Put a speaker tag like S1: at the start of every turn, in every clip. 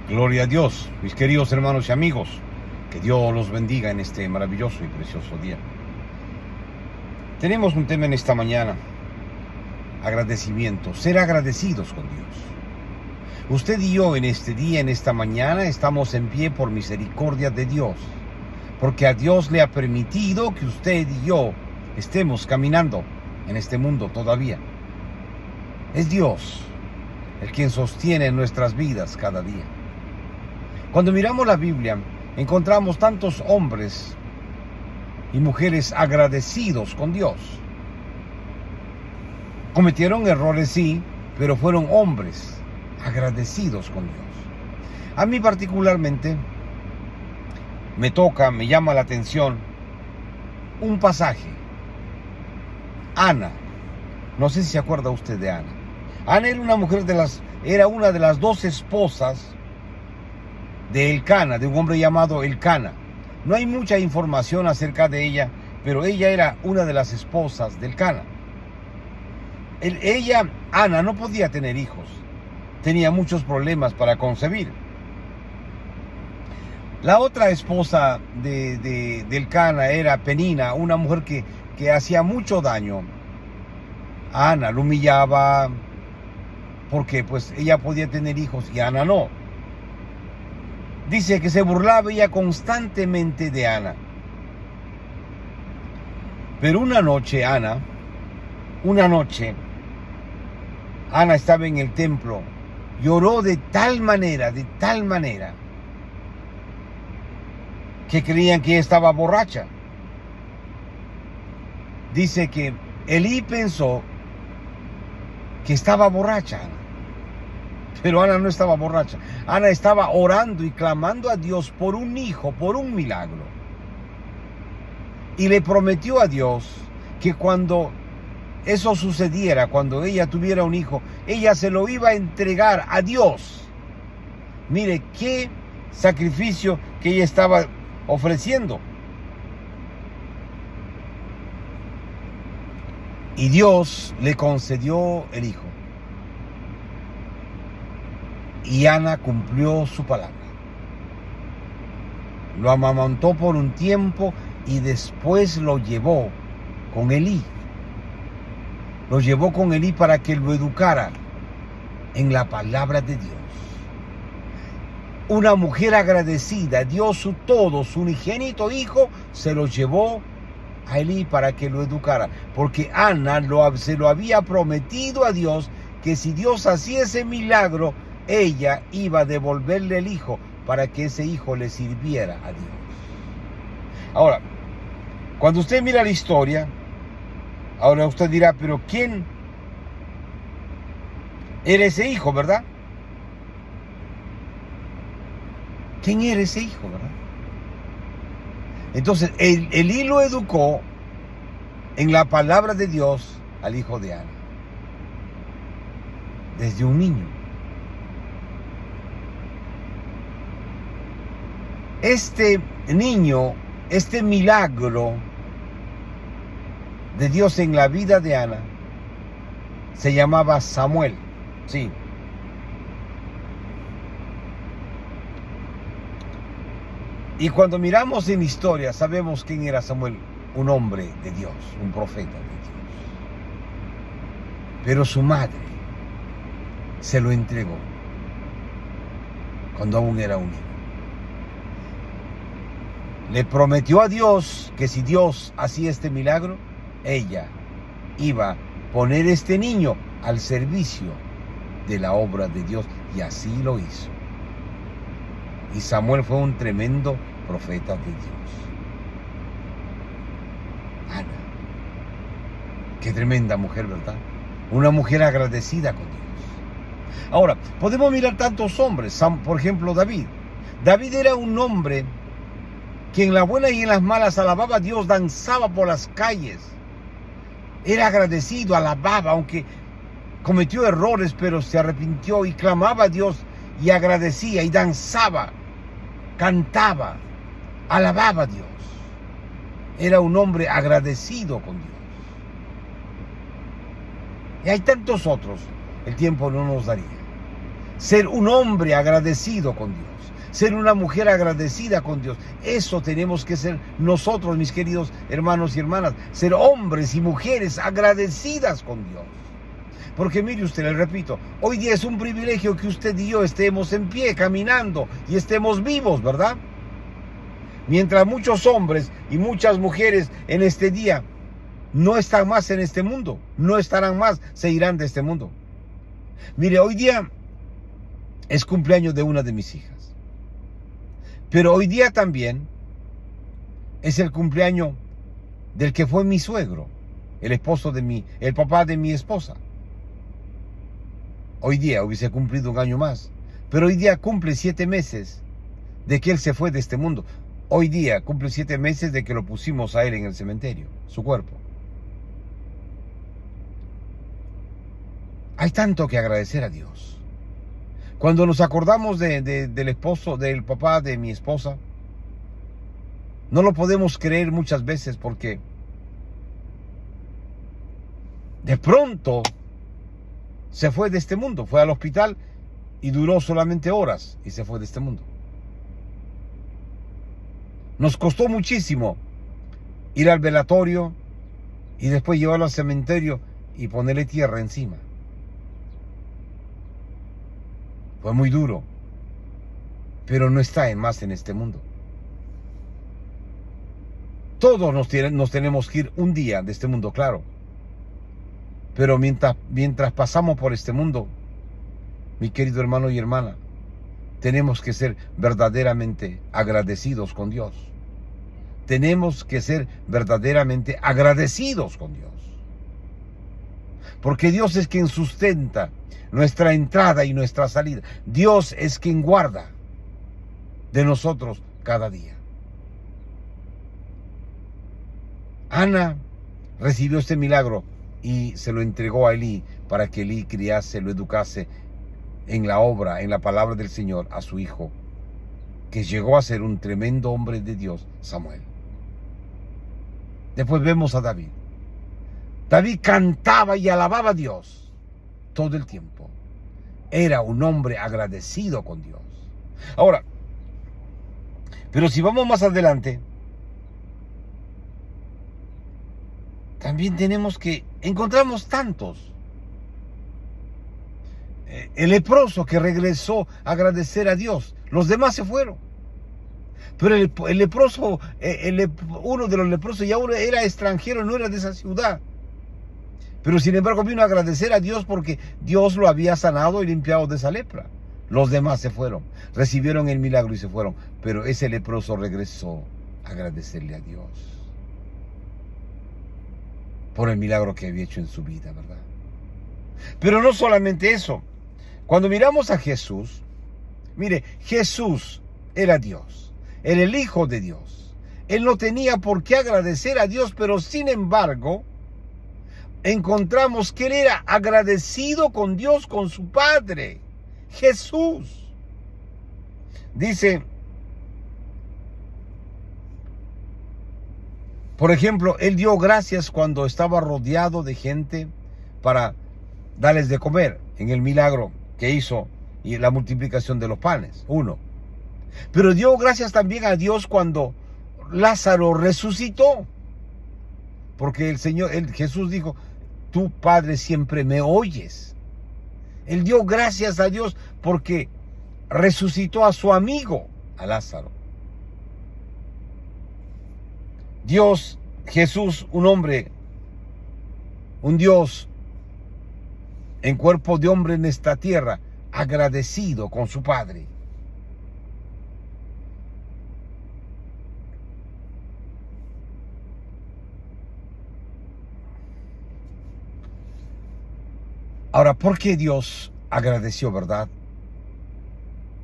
S1: Gloria a Dios, mis queridos hermanos y amigos. Que Dios los bendiga en este maravilloso y precioso día. Tenemos un tema en esta mañana: agradecimiento, ser agradecidos con Dios. Usted y yo en este día, en esta mañana, estamos en pie por misericordia de Dios, porque a Dios le ha permitido que usted y yo estemos caminando en este mundo todavía. Es Dios el quien sostiene nuestras vidas cada día. Cuando miramos la Biblia, encontramos tantos hombres y mujeres agradecidos con Dios. Cometieron errores, sí, pero fueron hombres agradecidos con Dios. A mí particularmente me llama la atención un pasaje. Ana, no sé si se acuerda usted de Ana. Ana era una de las dos esposas de Elcana, de un hombre llamado Elcana. No hay mucha información acerca de ella, pero ella era una de las esposas de Elcana. Ana, no podía tener hijos. Tenía muchos problemas para concebir. La otra esposa de Elcana era Penina, una mujer que hacía mucho daño a Ana, lo humillaba, porque pues ella podía tener hijos y Ana no. Dice que se burlaba ella constantemente de Ana. Pero una noche Ana estaba en el templo, lloró de tal manera, que creían que ella estaba borracha. Dice que Elí pensó que estaba borracha Ana. Pero Ana no estaba borracha. Ana estaba orando y clamando a Dios por un hijo, por un milagro. Y le prometió a Dios que cuando eso sucediera, cuando ella tuviera un hijo, ella se lo iba a entregar a Dios. Mire qué sacrificio que ella estaba ofreciendo. Y Dios le concedió el hijo. Y Ana cumplió su palabra. Lo amamantó por un tiempo y después lo llevó con Elí. Lo llevó con Elí para que lo educara en la palabra de Dios. Una mujer agradecida dio su unigénito hijo, se lo llevó a Elí para que lo educara. Porque Ana se lo había prometido a Dios que si Dios hacía ese milagro, ella iba a devolverle el hijo para que ese hijo le sirviera a Dios. Ahora, cuando usted mira la historia, ahora usted dirá, pero ¿quién era ese hijo, verdad? ¿Quién era ese hijo, verdad? Entonces, Elí lo educó en la palabra de Dios al hijo de Ana. Desde un niño. Este niño, este milagro de Dios en la vida de Ana, se llamaba Samuel. Sí. Y cuando miramos en historia, sabemos quién era Samuel, un hombre de Dios, un profeta de Dios. Pero su madre se lo entregó cuando aún era un niño. Le prometió a Dios que si Dios hacía este milagro, ella iba a poner este niño al servicio de la obra de Dios, y así lo hizo. Y Samuel fue un tremendo profeta de Dios. Ana, qué tremenda mujer, ¿verdad? Una mujer agradecida con Dios. Ahora, podemos mirar tantos hombres, por ejemplo David. David era un hombre que en las buenas y en las malas alababa a Dios, danzaba por las calles. Era agradecido, alababa, aunque cometió errores, pero se arrepintió y clamaba a Dios y agradecía y danzaba, cantaba, alababa a Dios. Era un hombre agradecido con Dios. Y hay tantos otros, el tiempo no nos daría. ser un hombre agradecido con Dios, ser una mujer agradecida con Dios. Eso tenemos que ser nosotros, mis queridos hermanos y hermanas, ser hombres y mujeres agradecidas con Dios. Porque mire usted, le repito, hoy día es un privilegio que usted y yo estemos en pie, caminando y estemos vivos, ¿verdad? Mientras muchos hombres y muchas mujeres en este día no están más en este mundo, no estarán más, se irán de este mundo. Mire, hoy día es cumpleaños de una de mis hijas, pero hoy día también es el cumpleaños del que fue mi suegro, el papá de mi esposa. Hoy día hubiese cumplido un año más, pero hoy día cumple 7 meses de que él se fue de este mundo. Hoy día cumple 7 meses de que lo pusimos a él en el cementerio, su cuerpo. Hay tanto que agradecer a Dios. Cuando nos acordamos del papá de mi esposa, no lo podemos creer muchas veces porque de pronto se fue de este mundo, fue al hospital y duró solamente horas y se fue de este mundo. Nos costó muchísimo ir al velatorio y después llevarlo al cementerio y ponerle tierra encima. Fue muy duro, pero no está más en este mundo. Todos nos tenemos que ir un día de este mundo, claro. Pero mientras pasamos por este mundo, mi querido hermano y hermana, tenemos que ser verdaderamente agradecidos con Dios. Tenemos que ser verdaderamente agradecidos con Dios. Porque Dios es quien sustenta nuestra entrada y nuestra salida. Dios es quien guarda de nosotros cada día. Ana recibió este milagro y se lo entregó a Elí para que Elí criase, lo educase en la obra, en la palabra del Señor, a su hijo, que llegó a ser un tremendo hombre de Dios, Samuel. Después vemos a David. David cantaba y alababa a Dios todo el tiempo. Era un hombre agradecido con Dios. Ahora, pero si vamos más adelante, también tenemos que encontramos tantos. El leproso que regresó a agradecer a Dios. Los demás se fueron. Pero el leproso, uno de los leprosos ya era extranjero, no era de esa ciudad. Pero sin embargo vino a agradecer a Dios porque Dios lo había sanado y limpiado de esa lepra. Los demás se fueron, recibieron el milagro y se fueron. Pero ese leproso regresó a agradecerle a Dios por el milagro que había hecho en su vida, ¿verdad? Pero no solamente eso. Cuando miramos a Jesús, mire, Jesús era Dios, era el Hijo de Dios. Él no tenía por qué agradecer a Dios, pero sin embargo, encontramos que él era agradecido con Dios, con su Padre, Jesús. Dice, por ejemplo, él dio gracias cuando estaba rodeado de gente para darles de comer en el milagro que hizo y la multiplicación de los panes, 1. Pero dio gracias también a Dios cuando Lázaro resucitó, porque Jesús dijo, tú, Padre, siempre me oyes. Él dio gracias a Dios porque resucitó a su amigo, a Lázaro. Dios, Jesús, un hombre, un Dios en cuerpo de hombre en esta tierra, agradecido con su Padre. Ahora, ¿por qué Dios agradeció, verdad?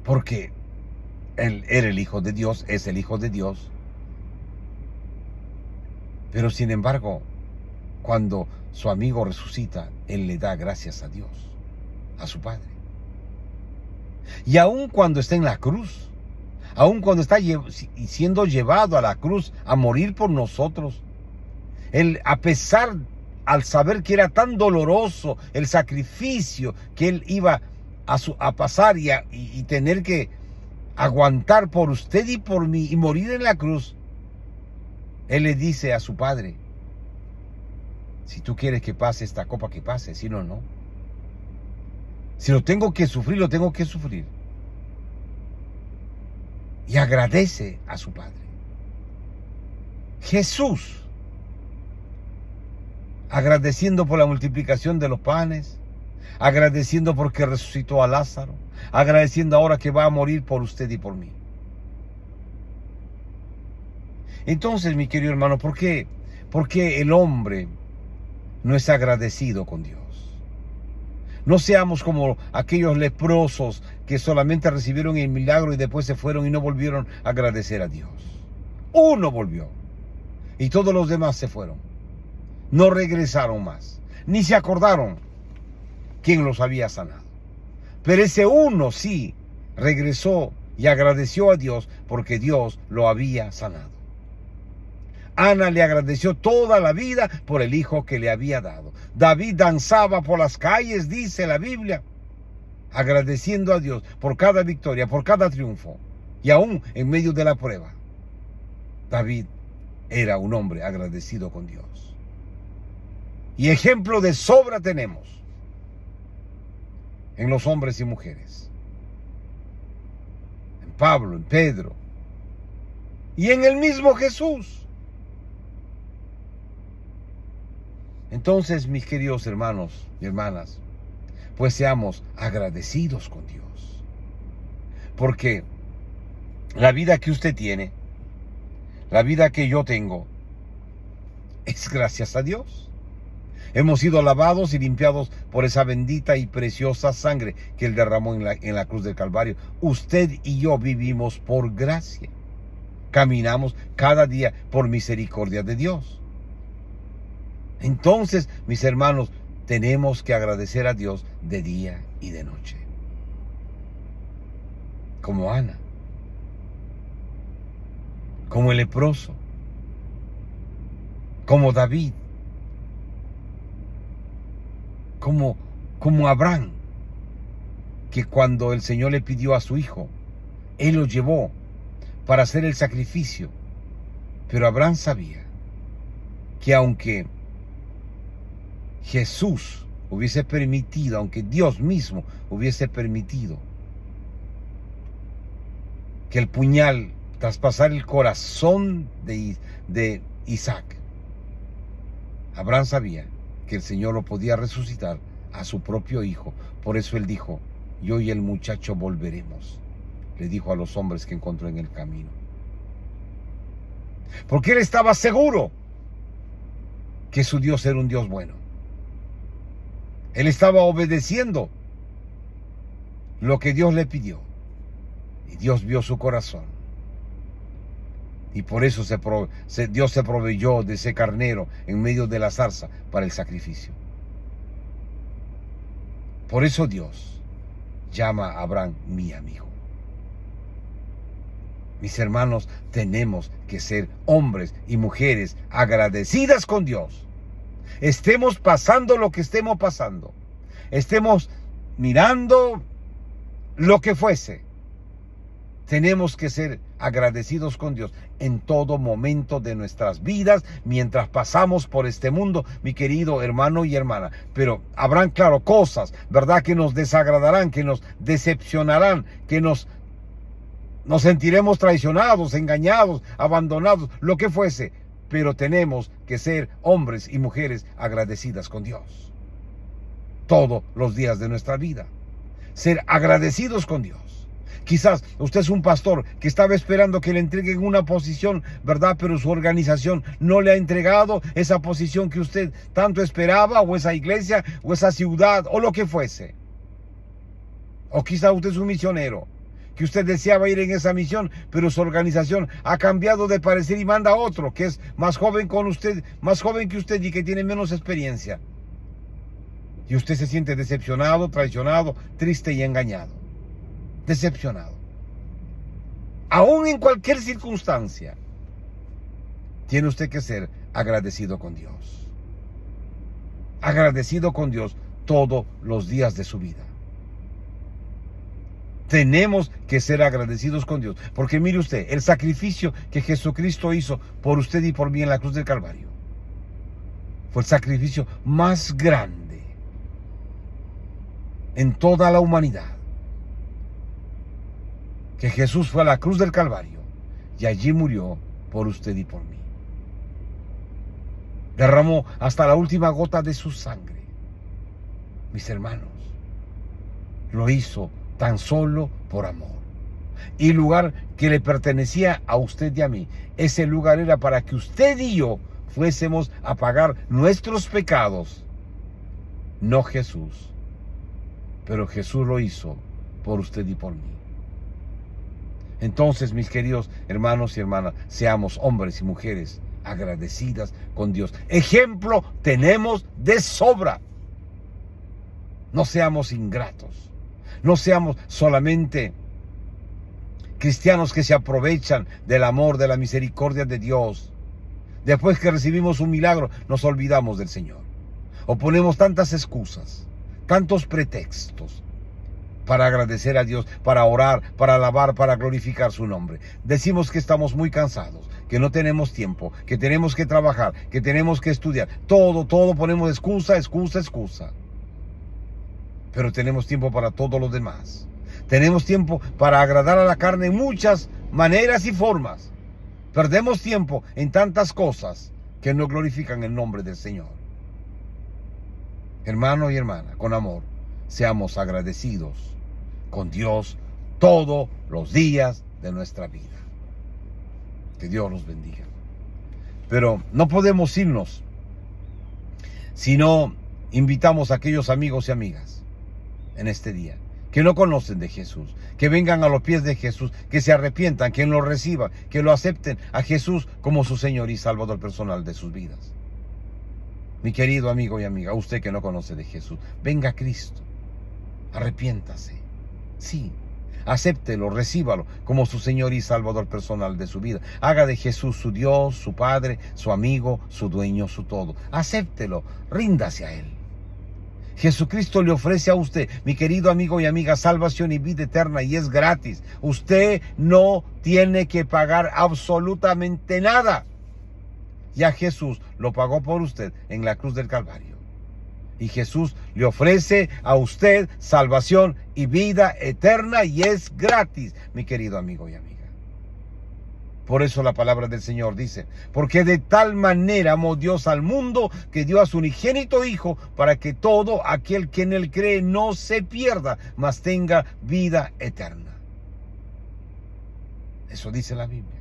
S1: Porque Él era el Hijo de Dios, es el Hijo de Dios. Pero sin embargo, cuando su amigo resucita, Él le da gracias a Dios, a su Padre. Y aun cuando está en la cruz, aun cuando está siendo llevado a la cruz a morir por nosotros, Él, a pesar, al saber que era tan doloroso el sacrificio que Él iba a pasar y tener que aguantar por usted y por mí y morir en la cruz, Él le dice a su Padre: si tú quieres que pase esta copa, que pase, si no, no. Si lo tengo que sufrir, lo tengo que sufrir. Y agradece a su Padre. Jesús, agradeciendo por la multiplicación de los panes, agradeciendo porque resucitó a Lázaro, agradeciendo ahora que va a morir por usted y por mí. Entonces, mi querido hermano, ¿por qué el hombre no es agradecido con Dios? No seamos como aquellos leprosos que solamente recibieron el milagro y después se fueron y no volvieron a agradecer a Dios. Uno volvió y todos los demás se fueron. No regresaron más, ni se acordaron quién los había sanado. Pero ese uno sí regresó y agradeció a Dios porque Dios lo había sanado. Ana le agradeció toda la vida por el hijo que le había dado. David danzaba por las calles, dice la Biblia, agradeciendo a Dios por cada victoria, por cada triunfo. Y aún en medio de la prueba, David era un hombre agradecido con Dios. Y ejemplo de sobra tenemos en los hombres y mujeres. En Pablo, en Pedro y en el mismo Jesús. Entonces, mis queridos hermanos y hermanas, pues seamos agradecidos con Dios. Porque la vida que usted tiene, la vida que yo tengo, es gracias a Dios. Hemos sido lavados y limpiados por esa bendita y preciosa sangre que Él derramó en la cruz del Calvario. Usted y yo vivimos por gracia. Caminamos cada día por misericordia de Dios. Entonces, mis hermanos, tenemos que agradecer a Dios de día y de noche. Como Ana, como el leproso, como David, como Abraham, que cuando el Señor le pidió a su hijo, Él lo llevó para hacer el sacrificio. Pero Abraham sabía que aunque Jesús hubiese permitido, aunque Dios mismo hubiese permitido que el puñal traspasara el corazón de Isaac, Abraham sabía que el Señor lo podía resucitar a su propio hijo. Por eso él dijo: yo y el muchacho volveremos, le dijo a los hombres que encontró en el camino. Porque él estaba seguro que su Dios era un Dios bueno. Él estaba obedeciendo lo que Dios le pidió. Y Dios vio su corazón. Y por eso Dios se proveyó de ese carnero en medio de la zarza para el sacrificio. Por eso Dios llama a Abraham mi amigo. Mis hermanos, tenemos que ser hombres y mujeres agradecidas con Dios. Estemos pasando lo que estemos pasando, estemos mirando lo que fuese, tenemos que ser agradecidos con Dios en todo momento de nuestras vidas, mientras pasamos por este mundo, mi querido hermano y hermana. Pero habrán, claro, cosas, ¿verdad?, que nos desagradarán, que nos decepcionarán, que nos sentiremos traicionados, engañados, abandonados, lo que fuese. Pero tenemos que ser hombres y mujeres agradecidas con Dios todos los días de nuestra vida. Ser agradecidos con Dios. Quizás usted es un pastor que estaba esperando que le entreguen una posición, ¿verdad? Pero su organización no le ha entregado esa posición que usted tanto esperaba, o esa iglesia, o esa ciudad, o lo que fuese. O quizás usted es un misionero que usted deseaba ir en esa misión, pero su organización ha cambiado de parecer y manda a otro que es más joven con usted, más joven que usted y que tiene menos experiencia. Y usted se siente decepcionado, traicionado, triste y engañado. Decepcionado. Aún en cualquier circunstancia, tiene usted que ser agradecido con Dios. Agradecido con Dios todos los días de su vida. Tenemos que ser agradecidos con Dios. Porque mire usted, el sacrificio que Jesucristo hizo por usted y por mí en la cruz del Calvario fue el sacrificio más grande en toda la humanidad. Que Jesús fue a la cruz del Calvario y allí murió por usted y por mí. Derramó hasta la última gota de su sangre. Mis hermanos, lo hizo tan solo por amor. Y lugar que le pertenecía a usted y a mí, ese lugar era para que usted y yo fuésemos a pagar nuestros pecados, no Jesús. Pero Jesús lo hizo por usted y por mí. Entonces, mis queridos hermanos y hermanas, seamos hombres y mujeres agradecidas con Dios. Ejemplo tenemos de sobra. No seamos ingratos. No seamos solamente cristianos que se aprovechan del amor, de la misericordia de Dios. Después que recibimos un milagro, nos olvidamos del Señor. O ponemos tantas excusas, tantos pretextos para agradecer a Dios, para orar, para alabar, para glorificar su nombre. Decimos que estamos muy cansados, que no tenemos tiempo, que tenemos que trabajar, que tenemos que estudiar. Todo ponemos excusa. Pero tenemos tiempo para todo lo demás. Tenemos tiempo para agradar a la carne en muchas maneras y formas. Perdemos tiempo en tantas cosas que no glorifican el nombre del Señor. Hermano y hermana, con amor, seamos agradecidos con Dios todos los días de nuestra vida. Que Dios los bendiga. Pero no podemos irnos si no invitamos a aquellos amigos y amigas en este día que no conocen de Jesús, que vengan a los pies de Jesús, que se arrepientan, que lo reciban, que lo acepten a Jesús como su Señor y Salvador personal de sus vidas. Mi querido amigo y amiga, usted que no conoce de Jesús, venga a Cristo, arrepiéntase, sí, acéptelo, recíbalo como su Señor y Salvador personal de su vida. Haga de Jesús su Dios, su Padre, su amigo, su dueño, su todo. Acéptelo, ríndase a Él. Jesucristo le ofrece a usted, mi querido amigo y amiga, salvación y vida eterna, y es gratis. Usted no tiene que pagar absolutamente nada. Ya Jesús lo pagó por usted en la cruz del Calvario. Y Jesús le ofrece a usted salvación y vida eterna, y es gratis, mi querido amigo y amiga. Por eso la palabra del Señor dice: porque de tal manera amó Dios al mundo, que dio a su unigénito Hijo, para que todo aquel que en él cree no se pierda, mas tenga vida eterna. Eso dice la Biblia.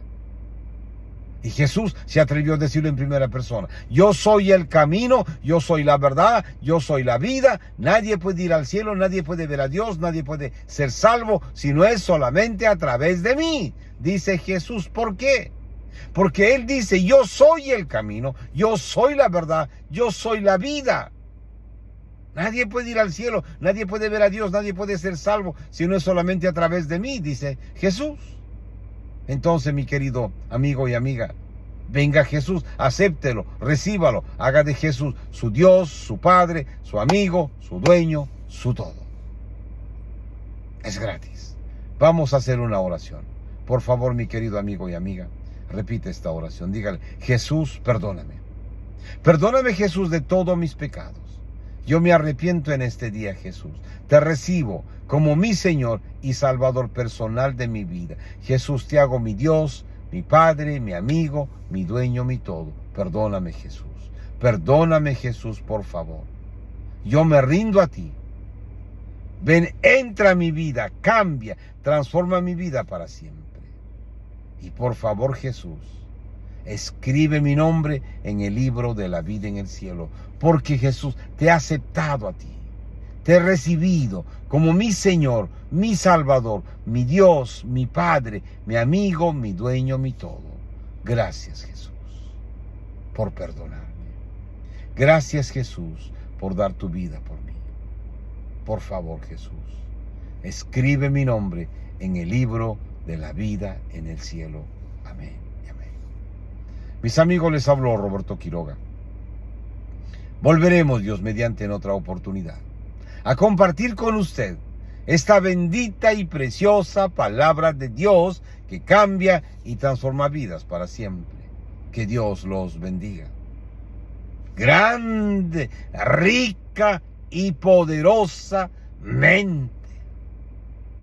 S1: Y Jesús se atrevió a decirlo en primera persona: yo soy el camino, yo soy la verdad, yo soy la vida. Nadie puede ir al cielo, nadie puede ver a Dios, nadie puede ser salvo si no es solamente a través de mí, dice Jesús. ¿Por qué? Porque Él dice: yo soy el camino, yo soy la verdad, yo soy la vida. Nadie puede ir al cielo, nadie puede ver a Dios, nadie puede ser salvo si no es solamente a través de mí, dice Jesús. Entonces, mi querido amigo y amiga, venga Jesús, acéptelo, recíbalo, haga de Jesús su Dios, su Padre, su amigo, su dueño, su todo. Es gratis. Vamos a hacer una oración. Por favor, mi querido amigo y amiga, repite esta oración. Dígale: Jesús, perdóname. Perdóname, Jesús, de todos mis pecados. Yo me arrepiento en este día, Jesús. Te recibo como mi Señor y Salvador personal de mi vida. Jesús, te hago mi Dios, mi Padre, mi amigo, mi dueño, mi todo. Perdóname, Jesús. Perdóname, Jesús, por favor. Yo me rindo a ti. Ven, entra a mi vida, cambia, transforma mi vida para siempre. Y por favor, Jesús, escribe mi nombre en el libro de la vida en el cielo, porque Jesús, te ha aceptado a ti, te he recibido como mi Señor, mi Salvador, mi Dios, mi Padre, mi amigo, mi dueño, mi todo. Gracias, Jesús, por perdonarme. Gracias, Jesús, por dar tu vida por mí. Por favor, Jesús, escribe mi nombre en el libro de la vida en el cielo. Amén y amén. Mis amigos, les habló Roberto Quiroga. Volveremos, Dios mediante, en otra oportunidad a compartir con usted esta bendita y preciosa palabra de Dios que cambia y transforma vidas para siempre. Que Dios los bendiga. Grande, rica y poderosamente.